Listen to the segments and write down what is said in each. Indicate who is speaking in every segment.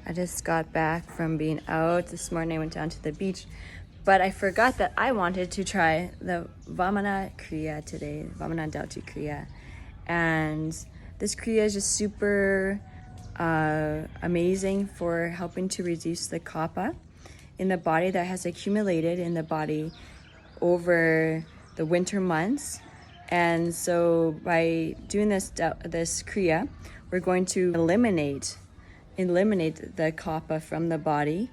Speaker 1: I just got back from being out. This morning I went down to the beach, but I forgot that I wanted to try the Vamana Kriya today, Vamana Dhautu Kriya. And this Kriya is just super amazing for helping to reduce the Kapha in the body that has accumulated in the body over the winter months. And so by doing this Kriya, we're going to eliminate the kapha from the body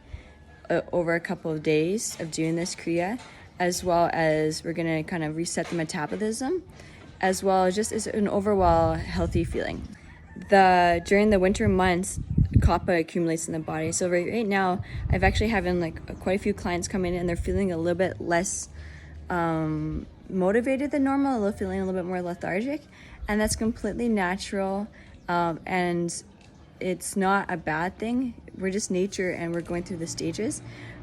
Speaker 1: over a couple of days of doing this kriya, as well as we're going to kind of reset the metabolism, as well as just as an overall healthy feeling. During the winter months, kapha accumulates in the body. So right now, I've actually having like quite a few clients come in and they're feeling a little bit less motivated than normal, feeling a little bit more lethargic, and that's completely natural, and it's not a bad thing. We're just nature and we're going through the stages.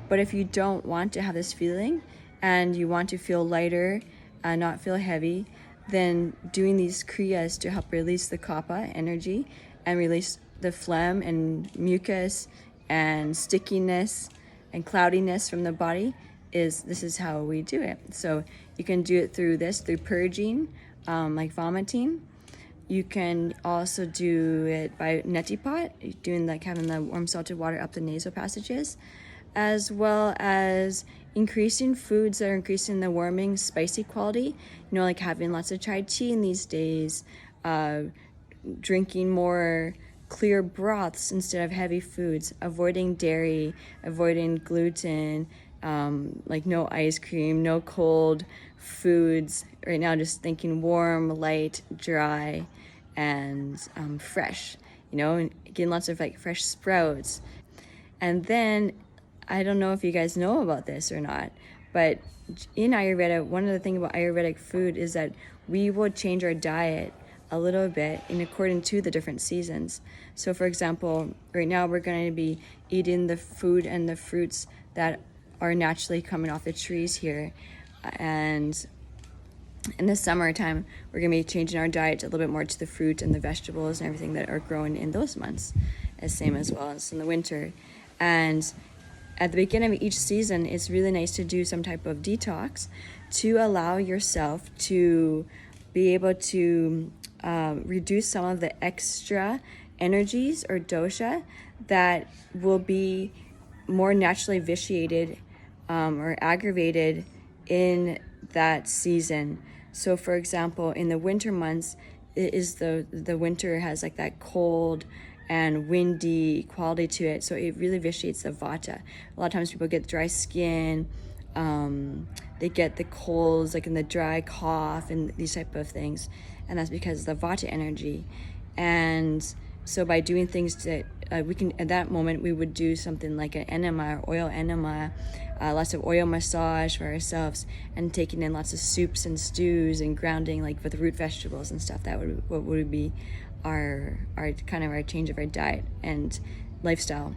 Speaker 1: But if you don't want to have this feeling and you want to feel lighter, not feel heavy, then doing these kriyas to help release the kapha energy and release the phlegm and mucus and stickiness and cloudiness from the body this is how we do it. So you can do it through purging, like vomiting. You can also do it by neti pot, doing like having the warm salted water up the nasal passages, as well as increasing foods that are increasing the warming, spicy quality. Like having lots of chai tea in these days, drinking more clear broths instead of heavy foods, avoiding dairy, avoiding gluten, like no ice cream, no cold foods. Right now, just thinking warm, light, dry, and fresh, and getting lots of like fresh sprouts. And then, I don't know if you guys know about this or not, but in Ayurveda, one of the things about Ayurvedic food is that we will change our diet a little bit in according to the different seasons. So for example, right now we're going to be eating the food and the fruits that are naturally coming off the trees here, and in the summertime we're going to be changing our diet a little bit more to the fruit and the vegetables and everything that are grown in those months, as same as well as in the winter. And at the beginning of each season, it's really nice to do some type of detox to allow yourself to be able to reduce some of the extra energies or dosha that will be more naturally vitiated or aggravated in that season. So for example, in the winter months, it is the winter has like that cold and windy quality to it, so it really vitiates the vata. A lot of times people get dry skin, they get the colds, like in the dry cough and these type of things, and that's because of the vata energy. And so by doing things that we can, at that moment, we would do something like an enema or oil enema, lots of oil massage for ourselves, and taking in lots of soups and stews and grounding like with root vegetables and stuff. That would be our kind of our change of our diet and lifestyle.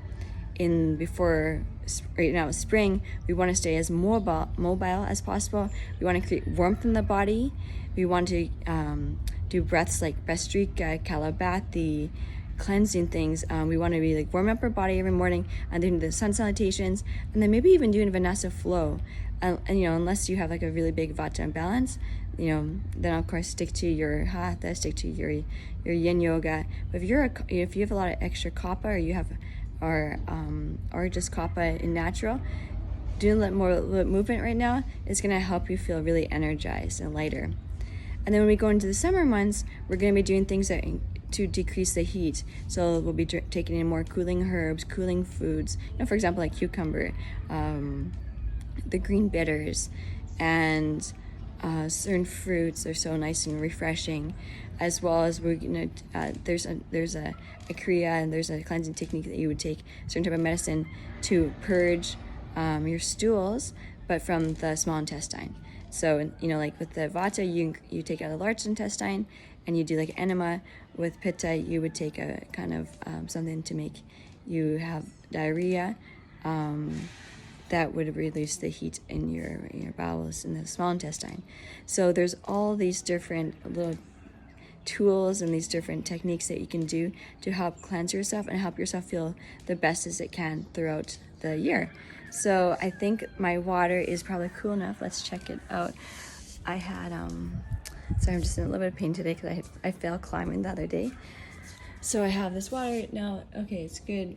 Speaker 1: Right now it's spring, we want to stay as mobile as possible. We want to create warmth in the body. We want to do breaths like Bastrika, Kalabati, cleansing things. We want to be like warming up our body every morning and doing the sun salutations, and then maybe even doing Vinyasa flow. And unless you have like a really big vata imbalance, then of course stick to your hatha, stick to your yin yoga. But if you have a lot of extra kapha, or you have or just kapha in natural, doing a little movement right now is going to help you feel really energized and lighter. And then when we go into the summer months, we're going to be doing things to decrease the heat. So we'll be taking in more cooling herbs, cooling foods, for example, like cucumber, the green bitters, and certain fruits are so nice and refreshing, as well as we're gonna there's a kriya, and there's a cleansing technique that you would take certain type of medicine to purge your stools, but from the small intestine. So like with the vata, you take out the large intestine and you do like enema. With pitta, you would take a kind of something to make you have diarrhea, that would release the heat in your bowels in the small intestine. So there's all these different little tools and these different techniques that you can do to help cleanse yourself and help yourself feel the best as it can throughout the year. So I think my water is probably cool enough. Let's check it out. I had, sorry, I'm just in a little bit of pain today because I failed climbing the other day. So I have this water now. Okay, it's good.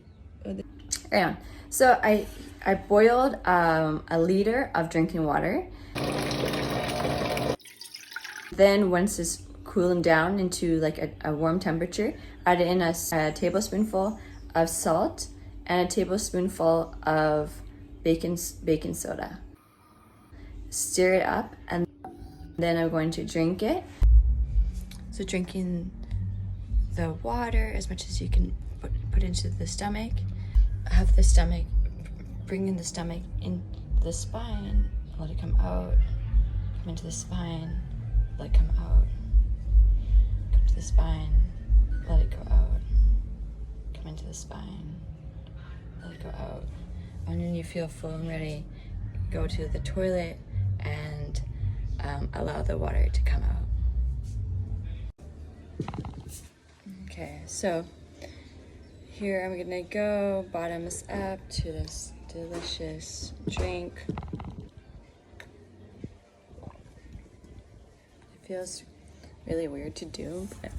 Speaker 1: Yeah. So I boiled a liter of drinking water. Then once it's cooling down into like a warm temperature, add in a tablespoonful of salt and a tablespoonful of baking soda. Stir it up, and then I'm going to drink it. So drinking the water as much as you can put into the stomach. Have the stomach, bring in the stomach in the spine, let it come out, come into the spine, let it come out, come to the spine, let it go out, come into the spine, let it go out. And when you feel full and ready, go to the toilet and allow the water to come out. Okay, so here I'm gonna go bottoms up to this delicious drink. It feels really weird to do, but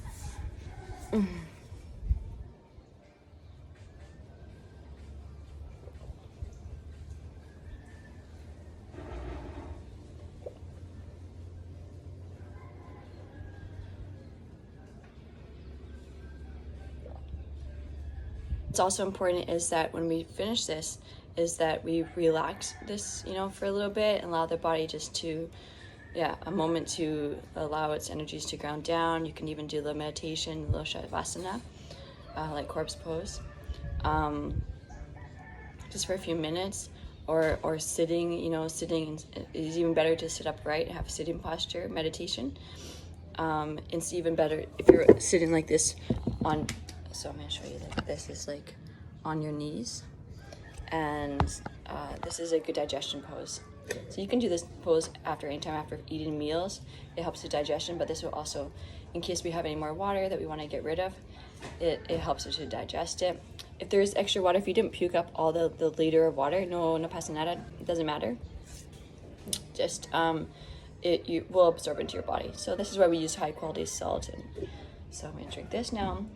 Speaker 1: what's also important is that when we finish this, is that we relax this, for a little bit and allow the body just to, a moment to allow its energies to ground down. You can even do the meditation, a little shavasana, like corpse pose, just for a few minutes, or sitting. Sitting is even better to sit upright, have a sitting posture, meditation. It's even better if you're sitting like this on. So I'm going to show you that this is like on your knees, and this is a good digestion pose. So you can do this pose anytime after eating meals. It helps with digestion, but this will also, in case we have any more water that we want to get rid of, it helps us to digest it. If there's extra water, if you didn't puke up all the liter of water, no pasa nada, it doesn't matter. Just you will absorb into your body. So this is why we use high quality salt. And so I'm going to drink this now.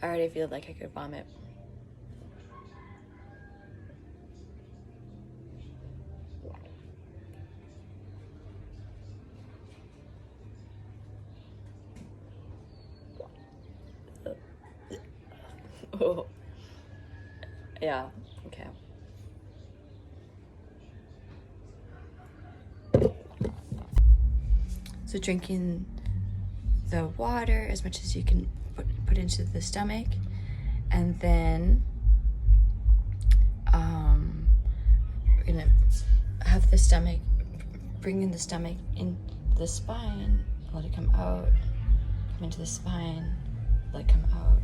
Speaker 1: I already feel like I could vomit. Oh. Yeah, okay. So drinking the water as much as you can put into the stomach, and then we're gonna have the stomach, bring in the stomach in the spine, let it come out, come into the spine, let it come out,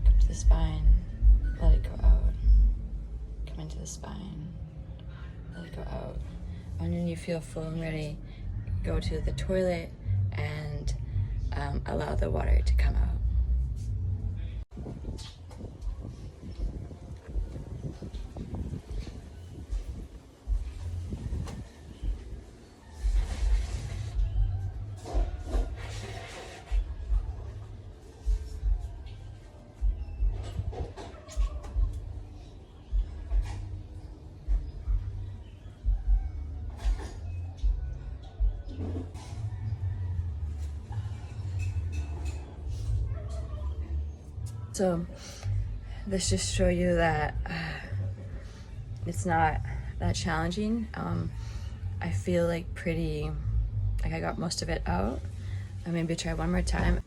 Speaker 1: come to the spine, let it go out, come into the spine, let it go out. And when you feel full and ready, go to the toilet and allow the water to come out. So this just show you that it's not that challenging. I feel like I got most of it out. I'll maybe try one more time.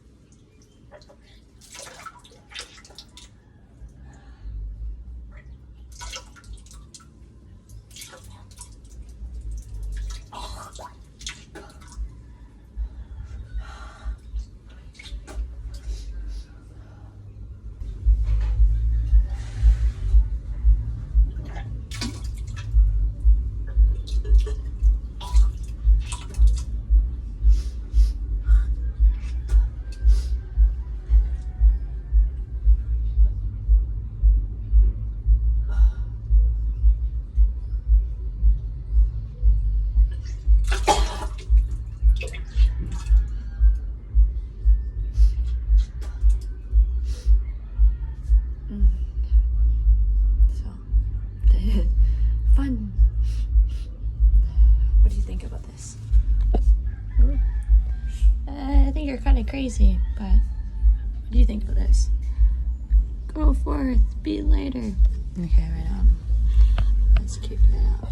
Speaker 1: Fun. What do you think about this? I think you're kind of crazy, but what do you think of this? Go forth, be lighter. Okay, right on. Let's keep that out.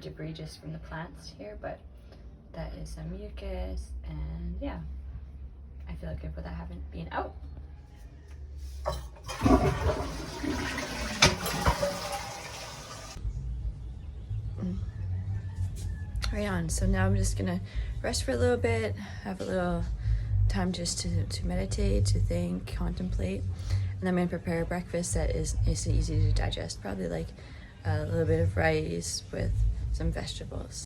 Speaker 1: Debris just from the plants here, but that is some mucus, and yeah, I feel good with that having been out. Right on. So now I'm just gonna rest for a little bit, have a little time just to meditate, to think, contemplate, and then I'm gonna prepare a breakfast that is easy to digest, probably like a little bit of rice with some vegetables.